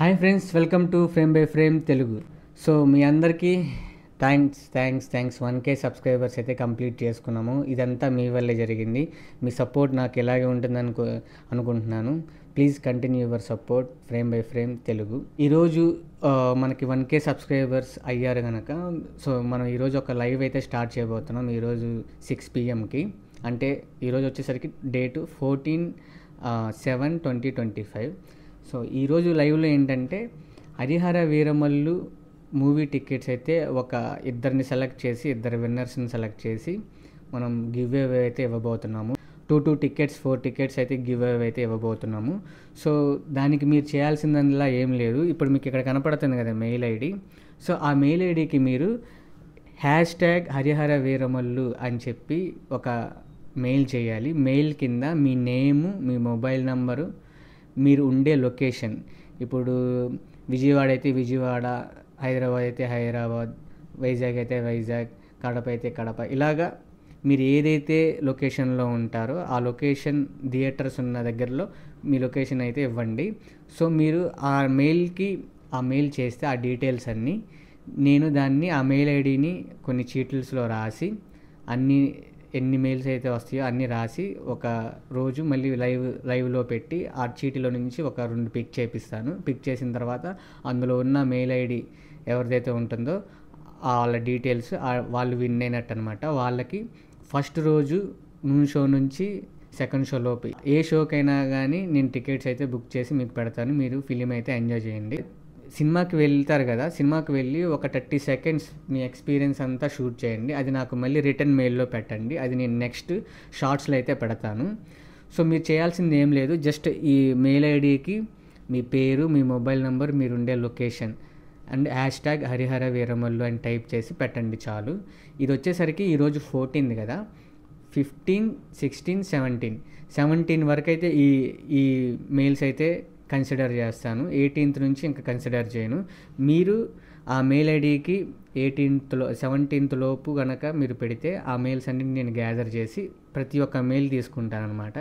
Hi friends, welcome to frame by frame Telugu. So మీ అందరికీ thanks 1K subscribers అయితే complete చేసుకున్నాము. ఇదంతా మీ వల్లే జరిగింది. మీ సపోర్ట్ నాకు ఎలాగే ఉంటుందని అనుకుంటున్నాను. Please continue your support frame by frame Telugu. ఈరోజు మనకి 1K సబ్స్క్రైబర్స్ అయ్యారు కనుక సో మనం ఈరోజు ఒక లైవ్ అయితే స్టార్ట్ చేయబోతున్నాం. ఈరోజు 6 PM అంటే ఈరోజు వచ్చేసరికి డేటు 14/7/2025. సో ఈరోజు లైవ్లో ఏంటంటే హరిహర వీరమల్లు మూవీ టికెట్స్ అయితే ఇద్దరిని సెలెక్ట్ చేసి ఇద్దరు విన్నర్స్ని సెలెక్ట్ చేసి మనం గివ్ అవే అయితే ఇవ్వబోతున్నాము. 2 టికెట్స్ 4 టికెట్స్ అయితే గివ్ అవే అయితే ఇవ్వబోతున్నాము. సో దానికి మీరు చేయాల్సిందల్లా ఏం లేదు. ఇప్పుడు మీకు ఇక్కడ కనపడుతుంది కదా మెయిల్ ఐడి. సో ఆ మెయిల్ ఐడికి మీరు #హరిహర వీరమల్లు అని చెప్పి ఒక మెయిల్ చేయాలి. మెయిల్ కింద మీ నేము, మీ మొబైల్ నంబరు, మీరు ఉండే లొకేషన్, ఇప్పుడు విజయవాడ అయితే విజయవాడ, హైదరాబాద్ అయితే హైదరాబాద్, వైజాగ్ అయితే వైజాగ్, కడప అయితే కడప, ఇలాగా మీరు ఏదైతే లొకేషన్లో ఉంటారో ఆ లొకేషన్ థియేటర్స్ ఉన్న దగ్గరలో మీ లొకేషన్ అయితే ఇవ్వండి. సో మీరు ఆ మెయిల్ చేస్తే ఆ డీటెయిల్స్ అన్నీ నేను దాన్ని ఆ మెయిల్ ఐడిని కొన్ని చీట్స్లో రాసి ఎన్ని మెయిల్స్ అయితే వస్తాయో అన్నీ రాసి ఒక రోజు మళ్ళీ లైవ్లో పెట్టి ఆ చీటిలో నుంచి ఒక 2 పిక్ చేపిస్తాను. పిక్ చేసిన తర్వాత అందులో ఉన్న మెయిల్ ఐడి ఎవరిదైతే ఉంటుందో వాళ్ళ డీటెయిల్స్ వాళ్ళు విన్ అయినట్టు అనమాట. వాళ్ళకి ఫస్ట్ రోజు నూన్ షో నుంచి సెకండ్ షో లోపు ఏ షోకైనా కానీ నేను టికెట్స్ అయితే బుక్ చేసి మీకు పెడతాను. మీరు ఫిలిం అయితే ఎంజాయ్ చేయండి. సినిమాకి వెళ్తారు కదా, సినిమాకి వెళ్ళి ఒక 30 seconds మీ ఎక్స్పీరియన్స్ అంతా షూట్ చేయండి. అది నాకు మళ్ళీ రిటర్న్ మెయిల్లో పెట్టండి. అది నేను నెక్స్ట్ షార్ట్స్లో అయితే పెడతాను. సో మీరు చేయాల్సింది ఏం లేదు, జస్ట్ ఈ మెయిల్ ఐడికి మీ పేరు, మీ మొబైల్ నెంబర్, మీరుండే లొకేషన్ అండ్ #హరిహర వీరమల్లు అని టైప్ చేసి పెట్టండి చాలు. ఇది వచ్చేసరికి ఈరోజు 14 కదా, 15, 16, 17 వరకు అయితే ఈ మెయిల్స్ అయితే కన్సిడర్ చేస్తాను. 18th నుంచి ఇంకా కన్సిడర్ చేయను. మీరు ఆ మెయిల్ ఐడికి 17th లోపు కనుక మీరు పెడితే ఆ మెయిల్స్ అన్ని నేను గ్యాదర్ చేసి ప్రతి ఒక్క మెయిల్ తీసుకుంటాను అనమాట.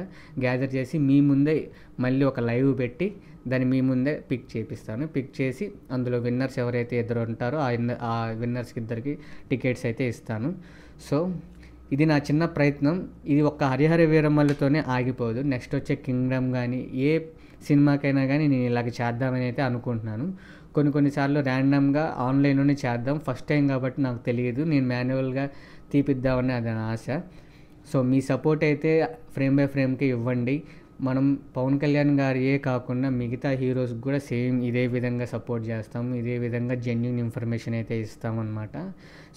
గ్యాదర్ చేసి మీ ముందే మళ్ళీ ఒక లైవ్ పెట్టి దాన్ని మీ ముందే పిక్ చేపిస్తాను. పిక్ చేసి అందులో విన్నర్స్ ఎవరైతే ఇద్దరు ఉంటారో ఆ విన్నర్స్కి ఇద్దరికి టికెట్స్ అయితే ఇస్తాను. సో ఇది నా చిన్న ప్రయత్నం. ఇది ఒక్క హరిహర వీరమల్లుతోనే ఆగిపోదు. నెక్స్ట్ వచ్చే కింగ్డమ్ కానీ ఏ సినిమాకైనా కానీ నేను ఇలాగ చేద్దామని అయితే అనుకుంటున్నాను. కొన్నిసార్లు ర్యాండమ్గా ఆన్లైన్లోనే చేద్దాం. ఫస్ట్ టైం కాబట్టి నాకు తెలియదు, నేను మాన్యువల్గా తీపిద్దామని అది నా ఆశ. సో మీ సపోర్ట్ అయితే ఫ్రేమ్ బై ఫ్రేమ్కి ఇవ్వండి. మనం పవన్ కళ్యాణ్ గారియే కాకుండా మిగతా హీరోస్కి కూడా సేమ్ ఇదే విధంగా సపోర్ట్ చేస్తాం, ఇదే విధంగా జెన్యూన్ ఇన్ఫర్మేషన్ అయితే ఇస్తామన్నమాట.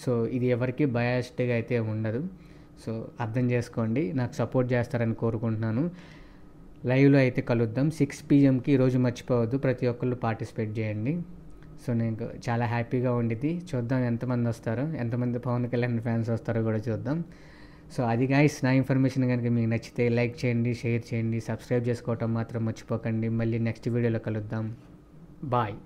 సో ఇది ఎవరికి బయాస్డ్గా అయితే ఉండదు. సో అర్థం చేసుకోండి, నాకు సపోర్ట్ చేస్తారని కోరుకుంటున్నాను. లైవ్లో అయితే కలుద్దాం 6 PMకి. ఈరోజు మర్చిపోవద్దు, ప్రతి ఒక్కళ్ళు పార్టిసిపేట్ చేయండి. సో నేను చాలా హ్యాపీగా ఉండిద్ది. చూద్దాం ఎంతమంది వస్తారో, ఎంతమంది పవన్ కళ్యాణ్ ఫ్యాన్స్ వస్తారో కూడా చూద్దాం. సో అది గైస్, నా ఇన్ఫర్మేషన్ కనుక మీకు నచ్చితే లైక్ చేయండి, షేర్ చేయండి, సబ్స్క్రైబ్ చేసుకోవటం మాత్రం మర్చిపోకండి. మళ్ళీ నెక్స్ట్ వీడియోలో కలుద్దాం. బాయ్.